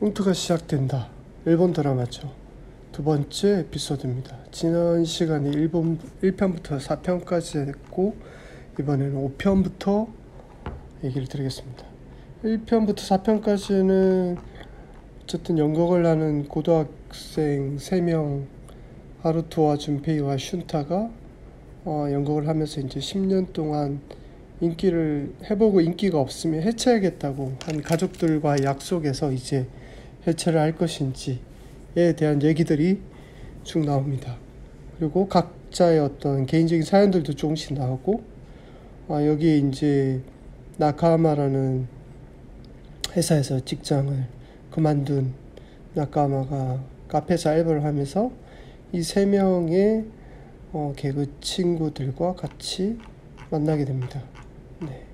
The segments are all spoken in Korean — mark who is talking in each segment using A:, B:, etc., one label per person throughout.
A: 꽁트가 시작된다. 일본 드라마죠. 두 번째 에피소드입니다. 지난 시간에 1편부터 4편까지 했고 이번에는 5편부터 얘기를 드리겠습니다. 1편부터 4편까지는 어쨌든 연극을 하는 고등학생 3명 하루토와 준페이와 슌타가 연극을 하면서 이제 10년 동안 인기를 해보고 인기가 없으면 해체하겠다고 한 가족들과 약속해서 이제 해체를 할 것인지에 대한 얘기들이 쭉 나옵니다. 그리고 각자의 어떤 개인적인 사연들도 조금씩 나오고 여기에 이제 나카마라는 회사에서 직장을 그만둔 나카마가 카페에서 알바를 하면서 이 3명의 개그 친구들과 같이 만나게 됩니다. 네.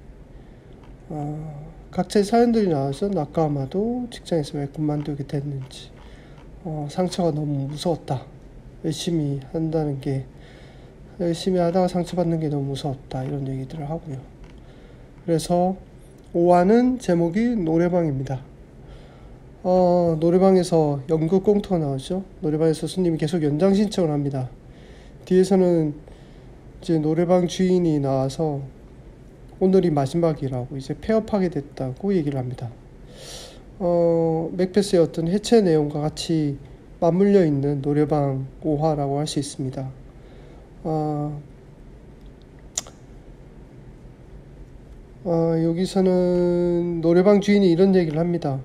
A: 각자의 사연들이 나와서 나카마도 직장에서 왜 그만두게 됐는지, 상처가 너무 무서웠다. 열심히 하다가 상처받는 게 너무 무서웠다. 이런 얘기들을 하고요. 그래서 5화는 제목이 노래방입니다. 노래방에서 연극 꽁트가 나오죠. 노래방에서 손님이 계속 연장 신청을 합니다. 뒤에서는 이제 노래방 주인이 나와서 오늘이 마지막이라고 이제 폐업하게 됐다고 얘기를 합니다. 맥베스의 어떤 해체 내용과 같이 맞물려 있는 노래방 5화라고 할 수 있습니다. 여기서는 노래방 주인이 이런 얘기를 합니다.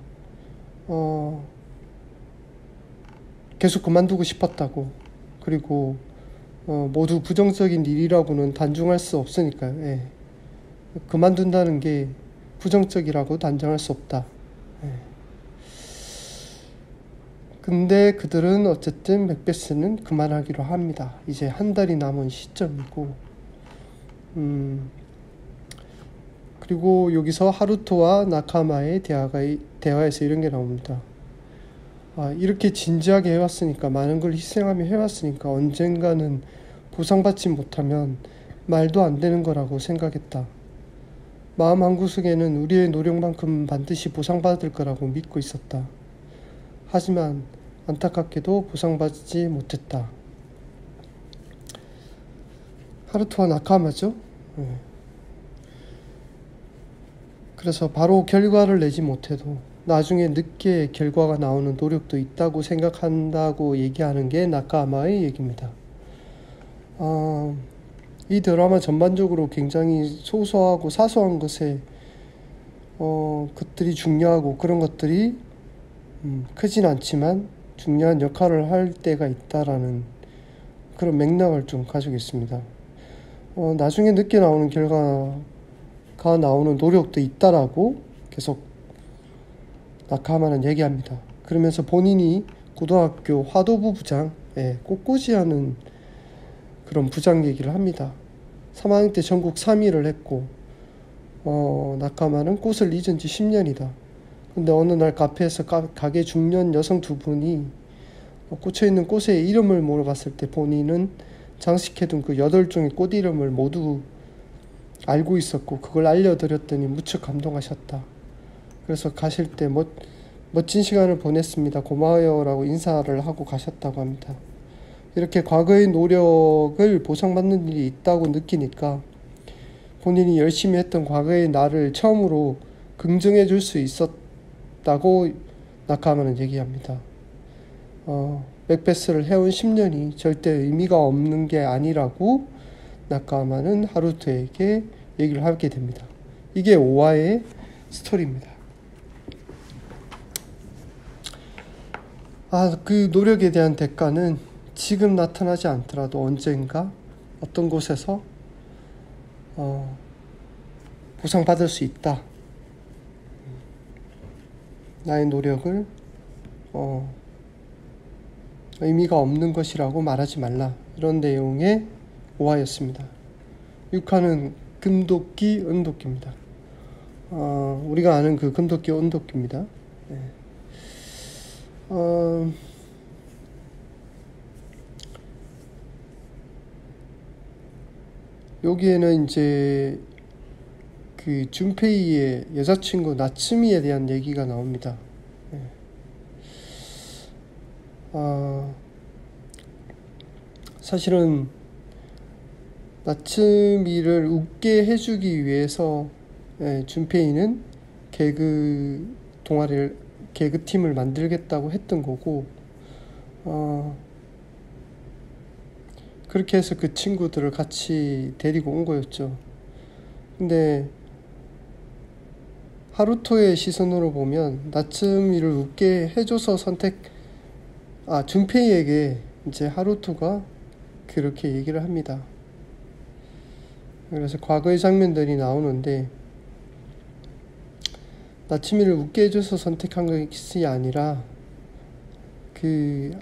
A: 계속 그만두고 싶었다고. 그리고 모두 부정적인 일이라고는 단정할 수 없으니까요. 예. 그만둔다는 게 부정적이라고 단정할 수 없다. 예. 근데 그들은 어쨌든 맥베스는 그만하기로 합니다. 이제 한 달이 남은 시점이고, 그리고 여기서 하루토와 나카마의 대화에서 이런 게 나옵니다. 이렇게 진지하게 해왔으니까, 많은 걸 희생하며 해왔으니까 언젠가는 보상받지 못하면 말도 안 되는 거라고 생각했다. 마음 한구석에는 우리의 노력만큼 반드시 보상받을 거라고 믿고 있었다. 하지만 안타깝게도 보상받지 못했다. 하루토와 나카마죠. 그래서 바로 결과를 내지 못해도 나중에 늦게 결과가 나오는 노력도 있다고 생각한다고 얘기하는 게 나카마의 얘기입니다. 이 드라마 전반적으로 굉장히 소소하고 사소한 것에 것들이 중요하고 그런 것들이 크진 않지만 중요한 역할을 할 때가 있다라는 그런 맥락을 좀 가지고 있습니다. 나중에 늦게 나오는 결과가 나오는 노력도 있다라고 계속 나카마는 얘기합니다. 그러면서 본인이 고등학교 화도부 부장, 꽃꽂이 하는 그런 부장 얘기를 합니다. 3학년 때 전국 3위를 했고 나카마는 꽃을 잊은 지 10년이다. 근데 어느 날 카페에서 가게 중년 여성 두 분이 꽂혀있는 꽃의 이름을 물어봤을 때 본인은 장식해둔 그 8종의 꽃 이름을 모두 알고 있었고 그걸 알려드렸더니 무척 감동하셨다. 그래서 가실 때 멋진 시간을 보냈습니다. 고마워요 라고 인사를 하고 가셨다고 합니다. 이렇게 과거의 노력을 보상받는 일이 있다고 느끼니까 본인이 열심히 했던 과거의 나를 처음으로 긍정해 줄 수 있었다고 나카마는 얘기합니다. 맥베스를 해온 10년이 절대 의미가 없는 게 아니라고 나카마는 하루토에게 얘기를 하게 됩니다. 이게 5화의 스토리입니다. 그 노력에 대한 대가는 지금 나타나지 않더라도 언젠가 어떤 곳에서 보상받을 수 있다. 나의 노력을 의미가 없는 것이라고 말하지 말라. 이런 내용의 5화였습니다. 6화는 금도끼, 은도끼입니다. 우리가 아는 그 금도끼, 은도끼입니다. 여기에는 이제 그 준페이의 여자친구 나츠미에 대한 얘기가 나옵니다. 아, 사실은 나츠미를 웃게 해주기 위해서 준페이는 개그팀을 만들겠다고 했던 거고, 그렇게 해서 그 친구들을 같이 데리고 온 거였죠. 근데 하루토의 시선으로 보면 나츠미를 웃게 해줘서 준페이에게 이제 하루토가 그렇게 얘기를 합니다. 그래서 과거의 장면들이 나오는데, 나츠미를 웃게 해줘서 선택한 것이 아니라 그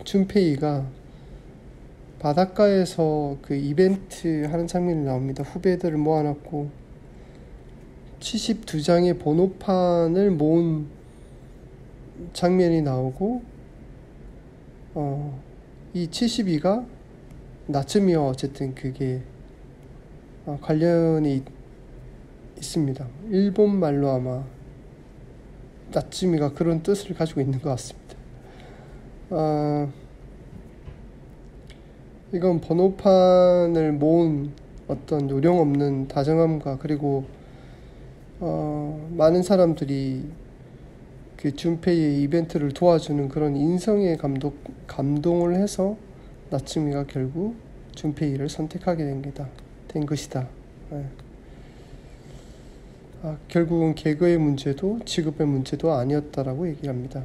A: 준페이가 바닷가에서 그 이벤트 하는 장면이 나옵니다. 후배들을 모아놨고 72장의 번호판을 모은 장면이 나오고, 이 72가 나츠미와 어쨌든 그게 관련이 있습니다. 일본 말로 아마 나츠미가 그런 뜻을 가지고 있는 것 같습니다. 이건 번호판을 모은 어떤 요령 없는 다정함과, 그리고 많은 사람들이 그 준페이의 이벤트를 도와주는 그런 인성에 감동을 해서 나츠미가 결국 준페이를 선택하게 된 것이다. 결국은 개그의 문제도 직업의 문제도 아니었다라고 얘기합니다.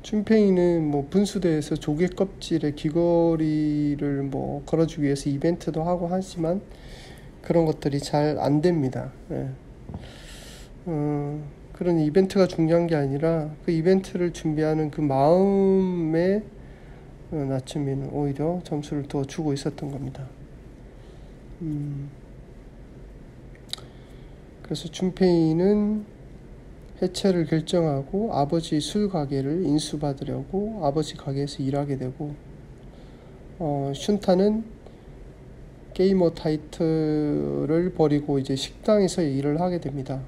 A: 준페이는 뭐 분수대에서 조개 껍질에 귀걸이를 뭐 걸어주기 위해서 이벤트도 하고 하지만 그런 것들이 잘 안 됩니다. 그런 이벤트가 중요한 게 아니라 그 이벤트를 준비하는 그 마음에 나츠미는 오히려 점수를 더 주고 있었던 겁니다. 그래서 준페이는 해체를 결정하고 아버지 술 가게를 인수받으려고 아버지 가게에서 일하게 되고, 슌타는 게이머 타이틀을 버리고 이제 식당에서 일을 하게 됩니다.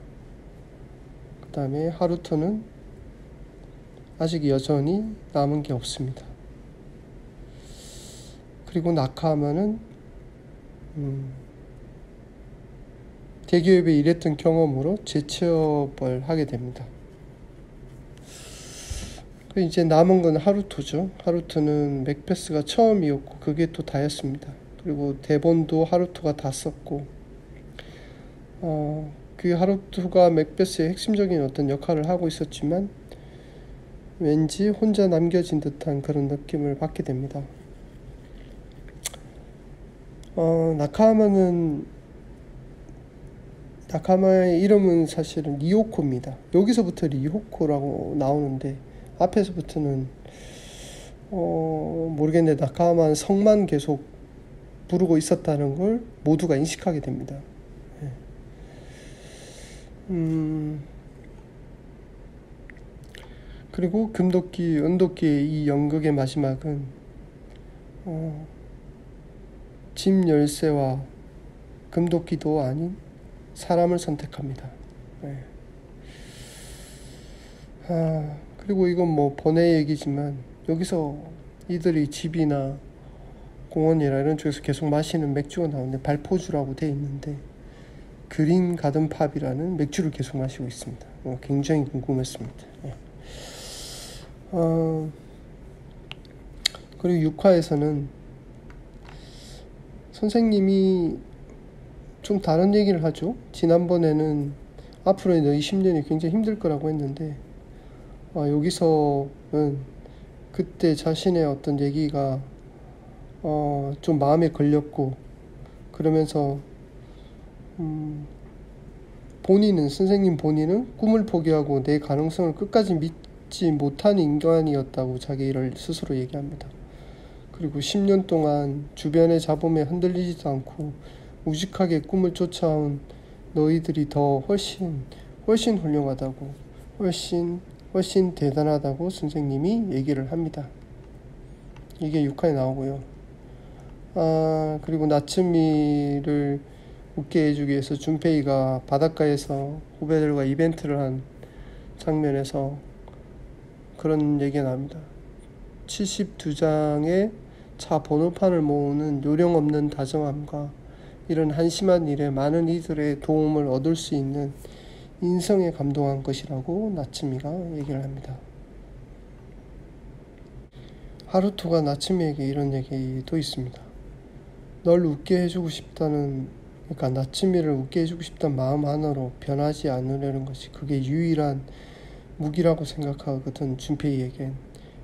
A: 그 다음에 하루토는 아직 여전히 남은 게 없습니다. 그리고 나카하마는 대기업에 일했던 경험으로 재취업을 하게 됩니다. 이제 남은 건 하루토죠. 하루토는 맥베스가 처음이었고 그게 또 다였습니다. 그리고 대본도 하루토가 다 썼고, 그 하루토가 맥베스의 핵심적인 어떤 역할을 하고 있었지만 왠지 혼자 남겨진 듯한 그런 느낌을 받게 됩니다. 나카마의 이름은 사실은 리호코입니다. 여기서부터 리호코라고 나오는데 앞에서부터는 모르겠는데 나카마는 성만 계속 부르고 있었다는 걸 모두가 인식하게 됩니다. 그리고 금도끼, 은도끼의 이 연극의 마지막은 집 열쇠와 금도끼도 아닌 사람을 선택합니다. 그리고 이건 뭐 번외 얘기지만 여기서 이들이 집이나 공원이나 이런 쪽에서 계속 마시는 맥주가 나오는데 발포주라고 돼 있는데 그린 가든 팝이라는 맥주를 계속 마시고 있습니다. 굉장히 궁금했습니다. 그리고 6화에서는 선생님이 좀 다른 얘기를 하죠. 지난번에는 앞으로의 너희 10년이 굉장히 힘들 거라고 했는데 여기서는 그때 자신의 어떤 얘기가 좀 마음에 걸렸고, 그러면서 선생님 본인은 꿈을 포기하고 내 가능성을 끝까지 믿지 못한 인간이었다고 자기를 스스로 얘기합니다. 그리고 10년 동안 주변의 잡음에 흔들리지도 않고 우직하게 꿈을 쫓아온 너희들이 더 훨씬 훌륭하다고, 훨씬 대단하다고 선생님이 얘기를 합니다. 이게 6화에 나오고요. 그리고 나츠미를 웃게 해주기 위해서 준페이가 바닷가에서 후배들과 이벤트를 한 장면에서 그런 얘기가 나옵니다. 72장의 차 번호판을 모으는 요령 없는 다정함과 이런 한심한 일에 많은 이들의 도움을 얻을 수 있는 인성에 감동한 것이라고 나츠미가 얘기를 합니다. 하루토가 나츠미에게 이런 얘기도 있습니다. 널 웃게 해주고 싶다는, 그러니까 나츠미를 웃게 해주고 싶다는 마음 하나로 변하지 않으려는 것이 그게 유일한 무기라고 생각하거든. 준페이에겐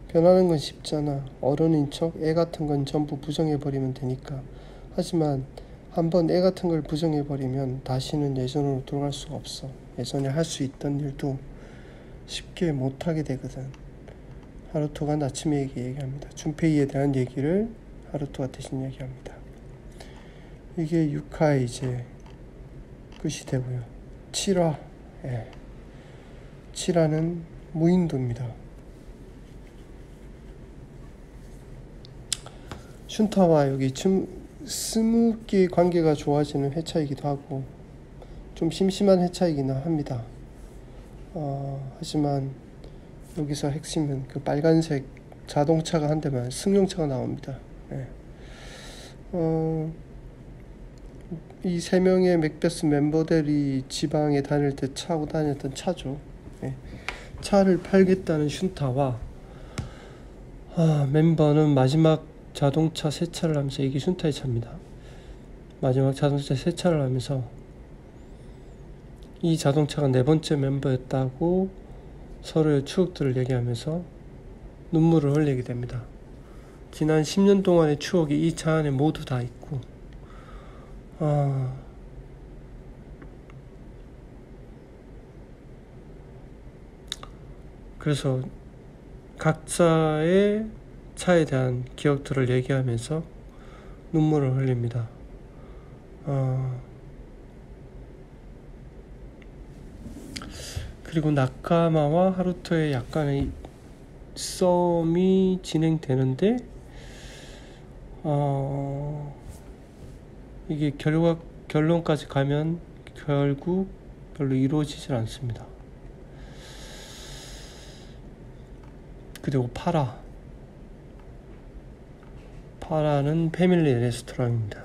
A: 변하는 건 쉽잖아. 어른인 척 애 같은 건 전부 부정해버리면 되니까. 하지만 한번 애 같은 걸 부정해버리면 다시는 예전으로 돌아갈 수가 없어. 예전에 할 수 있던 일도 쉽게 못하게 되거든. 하루토가 나츠미에게 얘기합니다. 준페이에 대한 얘기를 하루토가 대신 얘기합니다. 이게 6화에 이제 끝이 되고요. 7화, 7화는 무인도입니다. 슌타와 여기 스무키 관계가 좋아지는 회차이기도 하고 좀 심심한 회차이기는 합니다. 하지만 여기서 핵심은 그 빨간색 자동차가 한 대만 승용차가 나옵니다. 이 세 명의 맥베스 멤버들이 지방에 다닐 때 타고 다녔던 차죠. 차를 팔겠다는 슌타와 멤버는 마지막 자동차 세차를 하면서, 이게 슌타의 차입니다. 마지막 자동차 세차를 하면서 이 자동차가 네 번째 멤버였다고 서로의 추억들을 얘기하면서 눈물을 흘리게 됩니다. 지난 10년 동안의 추억이 이 차 안에 모두 다 있고, 그래서 각자의 차에 대한 기억들을 얘기하면서 눈물을 흘립니다. 그리고 나카마와 하루토의 약간의 썸이 진행되는데 이게 결론까지 가면 결국 별로 이루어지질 않습니다. 그리고 파라는 패밀리 레스토랑입니다.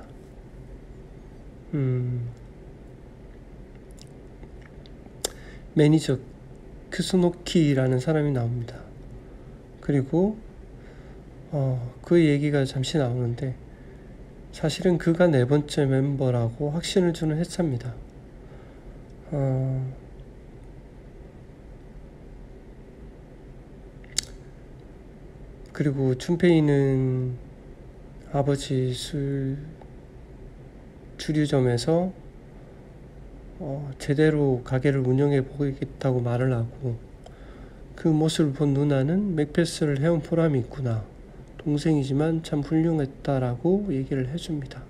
A: 매니저 크스노키라는 사람이 나옵니다. 그리고 그 얘기가 잠시 나오는데 사실은 그가 네 번째 멤버라고 확신을 주는 회차입니다. 그리고 춘페이는 아버지 술 주류점에서 제대로 가게를 운영해 보겠다고 말을 하고, 그 모습을 본 누나는 맥베스를 해온 보람이 있구나, 동생이지만 참 훌륭했다라고 얘기를 해줍니다.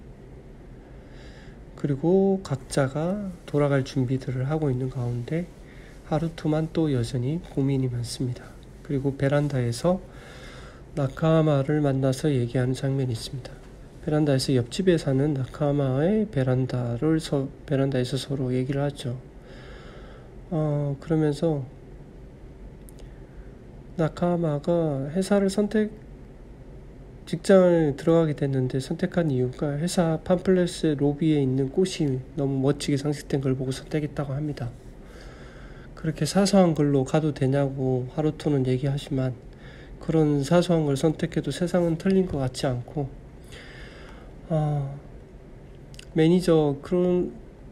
A: 그리고 각자가 돌아갈 준비들을 하고 있는 가운데 하루토만 또 여전히 고민이 많습니다. 그리고 베란다에서 나카마를 만나서 얘기하는 장면이 있습니다. 베란다에서 옆집에 사는 나카마의 베란다에서 서로 얘기를 하죠. 그러면서 나카마가 직장을 들어가게 됐는데 선택한 이유가 회사 팜플렛의 로비에 있는 꽃이 너무 멋지게 장식된 걸 보고 선택했다고 합니다. 그렇게 사소한 걸로 가도 되냐고 하루토는 얘기하지만, 그런 사소한 걸 선택해도 세상은 틀린 것 같지 않고, 매니저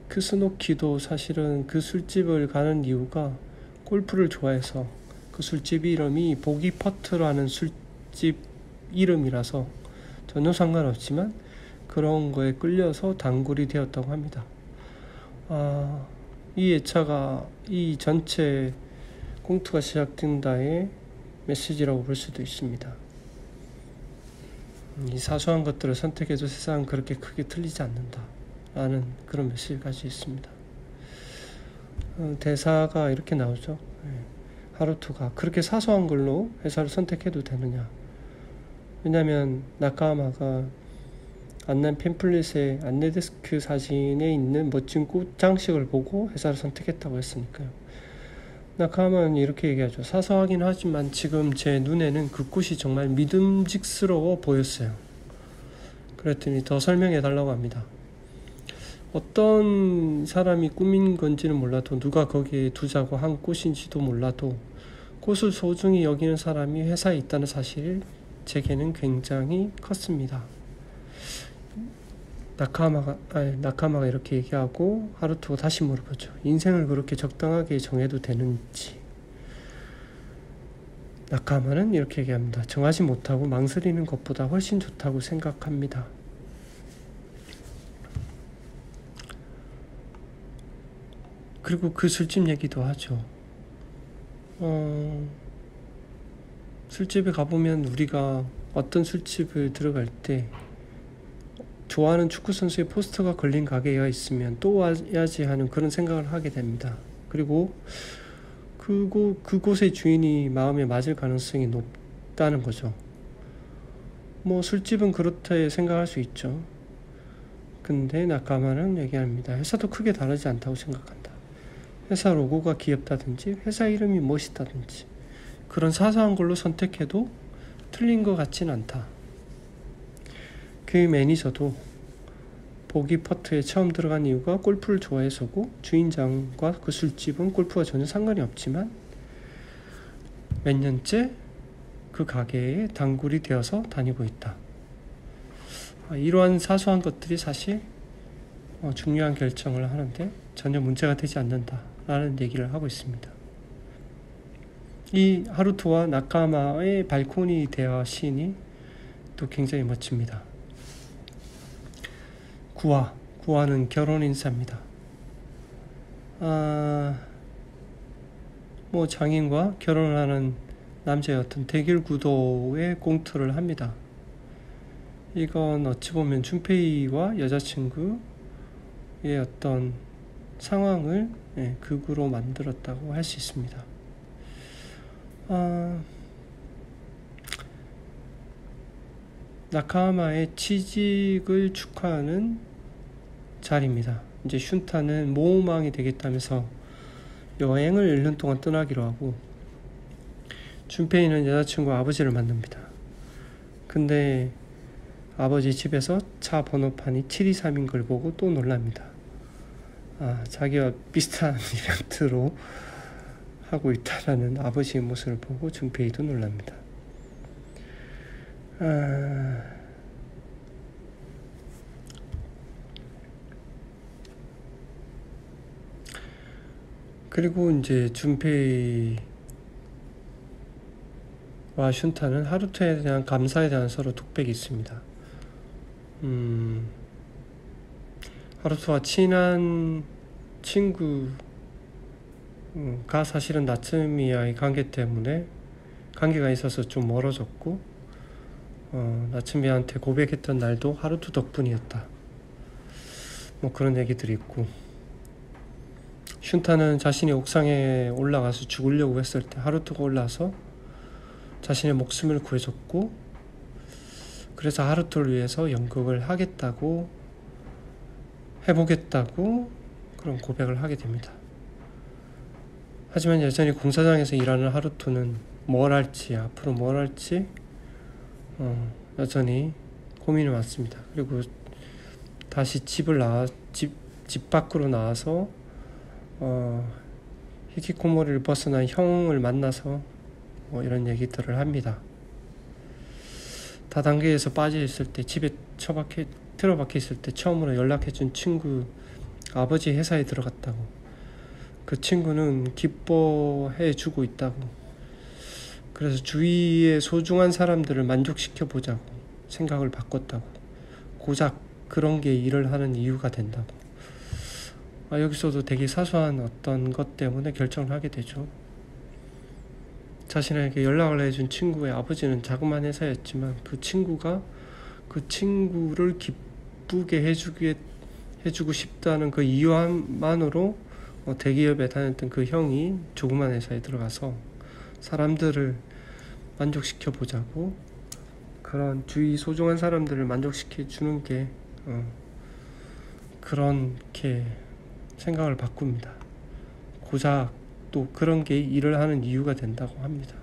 A: 크스노키도 사실은 그 술집을 가는 이유가 골프를 좋아해서, 그 술집 이름이 보기 퍼트라는 술집 이름이라서 전혀 상관없지만 그런 거에 끌려서 단골이 되었다고 합니다. 이 예차가 이 전체 공투가 시작된다의 메시지라고 볼 수도 있습니다. 이 사소한 것들을 선택해도 세상은 그렇게 크게 틀리지 않는다 라는 그런 메시지가 가지고 있습니다. 대사가 이렇게 나오죠. 하루토가 그렇게 사소한 걸로 회사를 선택해도 되느냐. 왜냐면 나카마가 안내 팸플릿의 안내 데스크 사진에 있는 멋진 꽃 장식을 보고 회사를 선택했다고 했으니까요. 나카마는 이렇게 얘기하죠. 사소하긴 하지만 지금 제 눈에는 그 꽃이 정말 믿음직스러워 보였어요. 그랬더니 더 설명해 달라고 합니다. 어떤 사람이 꾸민 건지는 몰라도, 누가 거기에 두자고 한 꽃인지도 몰라도 꽃을 소중히 여기는 사람이 회사에 있다는 사실, 제게는 굉장히 컸습니다. 나카마가 이렇게 얘기하고 하루토가 다시 물어보죠. 인생을 그렇게 적당하게 정해도 되는지. 나카마는 이렇게 얘기합니다. 정하지 못하고 망설이는 것보다 훨씬 좋다고 생각합니다. 그리고 그 술집 얘기도 하죠. 술집에 가보면 우리가 어떤 술집을 들어갈 때 좋아하는 축구선수의 포스터가 걸린 가게가 있으면 또 와야지 하는 그런 생각을 하게 됩니다. 그리고 그곳의 주인이 마음에 맞을 가능성이 높다는 거죠. 뭐 술집은 그렇다 생각할 수 있죠. 근데 나카마는 얘기합니다. 회사도 크게 다르지 않다고 생각한다. 회사 로고가 귀엽다든지 회사 이름이 멋있다든지 그런 사소한 걸로 선택해도 틀린 것 같진 않다. 그 매니저도 보기 퍼트에 처음 들어간 이유가 골프를 좋아해서고, 주인장과 그 술집은 골프와 전혀 상관이 없지만 몇 년째 그 가게에 단골이 되어서 다니고 있다. 이러한 사소한 것들이 사실 중요한 결정을 하는데 전혀 문제가 되지 않는다라는 얘기를 하고 있습니다. 이 하루토와 나카마의 발코니 대화 씬이 또 굉장히 멋집니다. 구화는 결혼 인사입니다. 장인과 결혼하는 남자의 어떤 대결 구도의 공투를 합니다. 이건 어찌 보면 준페이와 여자친구의 어떤 상황을 극으로 만들었다고 할 수 있습니다. 나카마의 취직을 축하하는 자리입니다. 이제 슌타는 모험왕이 되겠다면서 여행을 1년 동안 떠나기로 하고, 준페이는 여자친구 아버지를 만납니다. 근데 아버지 집에서 차 번호판이 723인 걸 보고 또 놀랍니다. 자기와 비슷한 이벤트로 하고 있다라는 아버지의 모습을 보고 준페이도 놀랍니다. 그리고 이제 준페이와 슌타는 하루토에 대한 감사에 대한 서로 톡백이 있습니다. 하루토와 친한 친구가 사실은 나츠미와의 관계 때문에 관계가 있어서 좀 멀어졌고, 나츠미한테 고백했던 날도 하루토 덕분이었다. 뭐 그런 얘기들이 있고, 슌타는 자신이 옥상에 올라가서 죽으려고 했을 때 하루토가 올라서 자신의 목숨을 구해줬고, 그래서 하루토를 위해서 연극을 해보겠다고 그런 고백을 하게 됩니다. 하지만 여전히 공사장에서 일하는 하루토는 앞으로 뭘 할지 여전히 고민이 많습니다. 그리고 다시 집 밖으로 나와서 히키코모리를 벗어난 형을 만나서 이런 얘기들을 합니다. 다단계에서 빠져있을 때, 집에 틀어박혀 있을 때 처음으로 연락해준 친구 아버지 회사에 들어갔다고, 그 친구는 기뻐해주고 있다고, 그래서 주위의 소중한 사람들을 만족시켜 보자고 생각을 바꿨다고, 고작 그런 게 일을 하는 이유가 된다고. 여기서도 되게 사소한 어떤 것 때문에 결정을 하게 되죠. 자신에게 연락을 해준 친구의 아버지는 자그마한 회사였지만 그 친구가 그 친구를 기쁘게 해주고 싶다는 그 이유만으로 대기업에 다녔던 그 형이 조그만 회사에 들어가서 사람들을 만족시켜 보자고, 그런 주위 소중한 사람들을 만족시켜 주는 게 그렇게 생각을 바꿉니다. 고작 또 그런 게 일을 하는 이유가 된다고 합니다.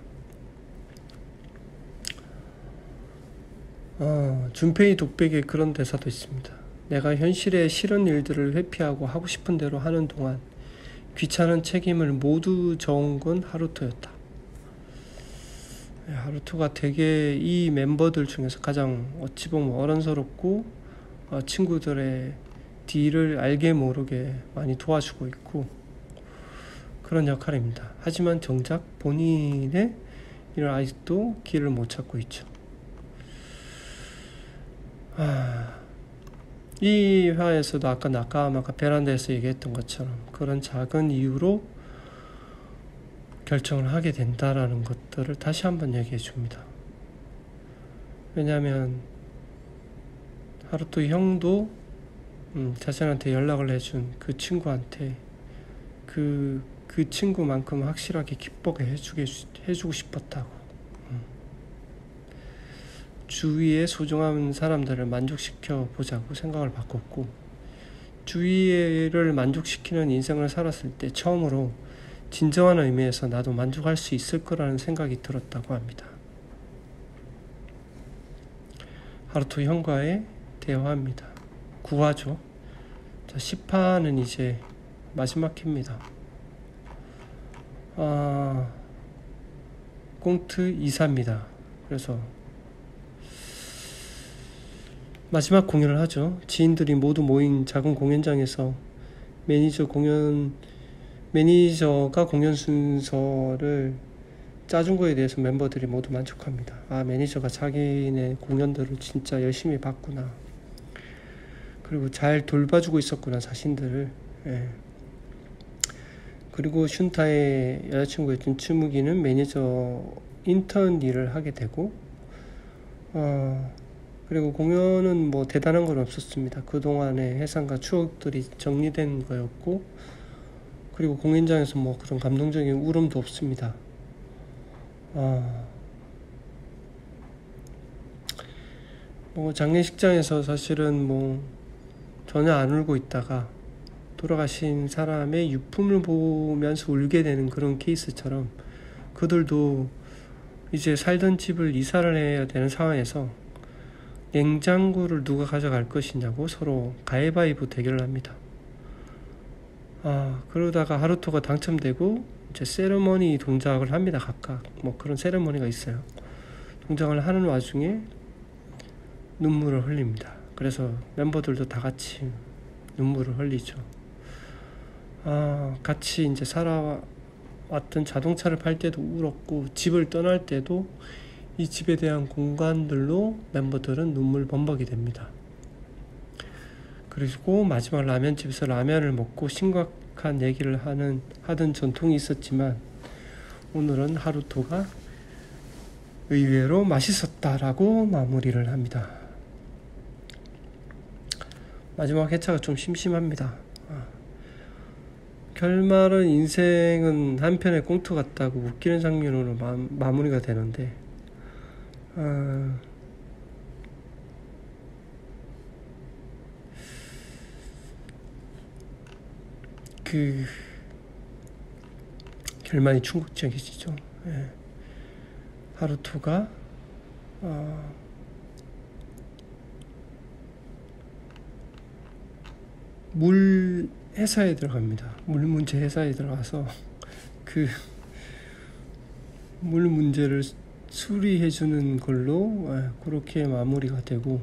A: 준페이 독백에 그런 대사도 있습니다. 내가 현실의 싫은 일들을 회피하고 하고 싶은 대로 하는 동안 귀찮은 책임을 모두 져온 건 하루토였다. 하루토가 되게 이 멤버들 중에서 가장 어찌 보면 어른스럽고 친구들의 딜을 알게 모르게 많이 도와주고 있고 그런 역할입니다. 하지만 정작 본인의 일을 아직도 길을 못 찾고 있죠. 이 화에서도 아까 나카마가 베란다에서 얘기했던 것처럼 그런 작은 이유로 결정을 하게 된다라는 것들을 다시 한번 얘기해 줍니다. 왜냐하면 하루토 형도 자신한테 연락을 해준 그 친구한테 그 친구만큼 확실하게 기쁘게 해주고 싶었다고. 주위의 소중한 사람들을 만족시켜 보자고 생각을 바꿨고 주위를 만족시키는 인생을 살았을 때 처음으로 진정한 의미에서 나도 만족할 수 있을 거라는 생각이 들었다고 합니다. 하루토 형과의 대화입니다. 9화죠. 자, 10화는 이제 마지막 회입니다. 꽁트 2사입니다. 그래서 마지막 공연을 하죠. 지인들이 모두 모인 작은 공연장에서 매니저가 공연 순서를 짜준 거에 대해서 멤버들이 모두 만족합니다. 매니저가 자기네 공연들을 진짜 열심히 봤구나. 그리고 잘 돌봐주고 있었구나, 자신들을. 그리고 슌타의 여자친구였던 츠무기는 매니저 인턴 일을 하게 되고, 그리고 공연은 뭐 대단한 건 없었습니다. 그동안의 해상과 추억들이 정리된 거였고, 그리고 공연장에서 뭐 그런 감동적인 울음도 없습니다. 뭐 장례식장에서 사실은 뭐 전혀 안 울고 있다가 돌아가신 사람의 유품을 보면서 울게 되는 그런 케이스처럼 그들도 이제 살던 집을 이사를 해야 되는 상황에서 냉장고를 누가 가져갈 것이냐고 서로 가위바위보 대결을 합니다. 그러다가 하루토가 당첨되고 이제 세레머니 동작을 합니다. 각각 뭐 그런 세레머니가 있어요. 동작을 하는 와중에 눈물을 흘립니다. 그래서 멤버들도 다 같이 눈물을 흘리죠. 같이 이제 살아왔던 자동차를 팔 때도 울었고 집을 떠날 때도 이 집에 대한 공간들로 멤버들은 눈물 범벅이 됩니다. 그리고 마지막 라면집에서 라면을 먹고 심각한 얘기를 하던 전통이 있었지만 오늘은 하루토가 의외로 맛있었다라고 마무리를 합니다. 마지막 회차가 좀 심심합니다. 결말은 인생은 한편의 꽁트 같다고 웃기는 장면으로 마무리가 되는데 그 결말이 충격적이시죠. 하루토가 물 회사에 들어갑니다. 물 문제 회사에 들어가서 그 물 문제를 수리해주는 걸로 그렇게 마무리가 되고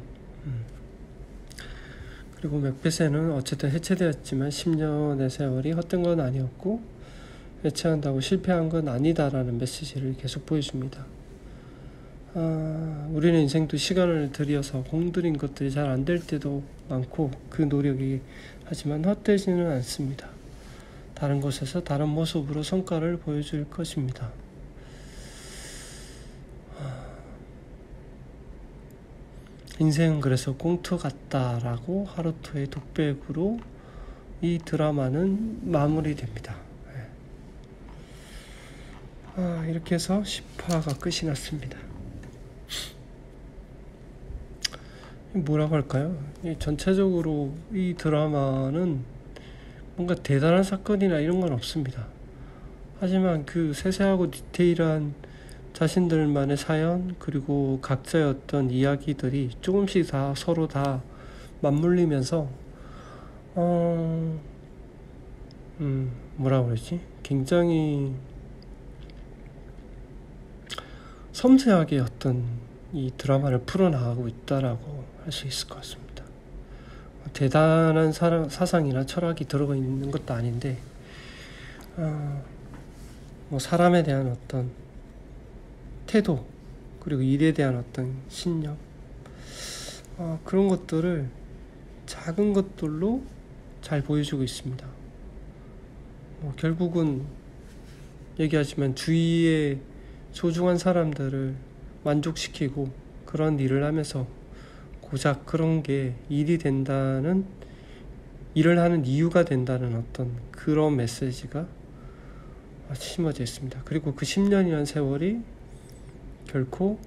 A: 그리고 맥베스는 어쨌든 해체되었지만 10년의 세월이 헛된 건 아니었고 해체한다고 실패한 건 아니다라는 메시지를 계속 보여줍니다. 우리는 인생도 시간을 들여서 공들인 것들이 잘 안 될 때도 많고 그 노력이 하지만 헛되지는 않습니다. 다른 곳에서 다른 모습으로 성과를 보여줄 것입니다. 인생은 그래서 꽁트 같다라고 하루토의 독백으로 이 드라마는 마무리됩니다. 이렇게 해서 10화가 끝이 났습니다. 뭐라고 할까요? 전체적으로 이 드라마는 뭔가 대단한 사건이나 이런 건 없습니다. 하지만 그 세세하고 디테일한 자신들만의 사연, 그리고 각자의 어떤 이야기들이 조금씩 다 서로 다 맞물리면서 뭐라 그러지? 굉장히 섬세하게 어떤 이 드라마를 풀어나가고 있다라고 할 수 있을 것 같습니다. 대단한 사상이나 철학이 들어가 있는 것도 아닌데, 뭐 사람에 대한 어떤 태도, 그리고 일에 대한 어떤 신념, 그런 것들을 작은 것들로 잘 보여주고 있습니다. 결국은 얘기하지만 주위의 소중한 사람들을 만족시키고 그런 일을 하면서 고작 그런 게 일을 하는 이유가 된다는 어떤 그런 메시지가 심어져 있습니다. 그리고 그 10년이라는 세월이 결코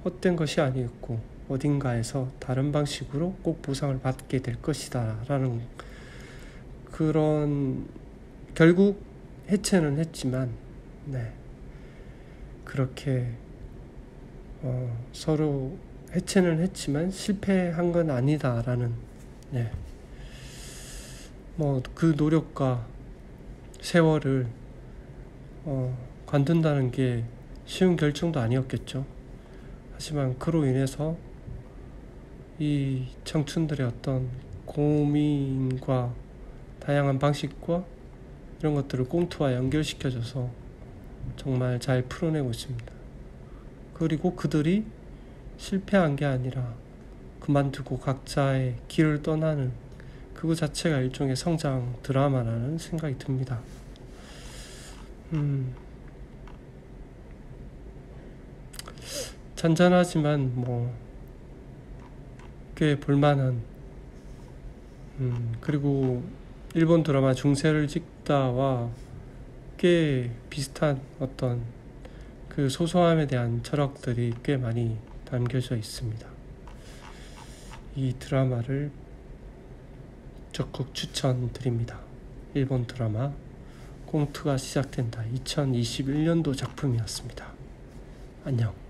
A: 헛된 것이 아니었고 어딘가에서 다른 방식으로 꼭 보상을 받게 될 것이다 라는 그런, 결국 해체는 했지만 그렇게 서로 해체는 했지만 실패한 건 아니다라는 뭐 그 노력과 세월을 관둔다는 게 쉬운 결정도 아니었겠죠. 하지만 그로 인해서 이 청춘들의 어떤 고민과 다양한 방식과 이런 것들을 꽁트와 연결시켜줘서 정말 잘 풀어내고 있습니다. 그리고 그들이 실패한 게 아니라 그만두고 각자의 길을 떠나는 그거 자체가 일종의 성장 드라마라는 생각이 듭니다. 잔잔하지만 꽤 볼만한, 그리고 일본 드라마 중세를 찍다와 꽤 비슷한 어떤 그 소소함에 대한 철학들이 꽤 많이 담겨져 있습니다. 이 드라마를 적극 추천드립니다. 일본 드라마 꽁트가 시작된다. 2021년도 작품이었습니다. 안녕.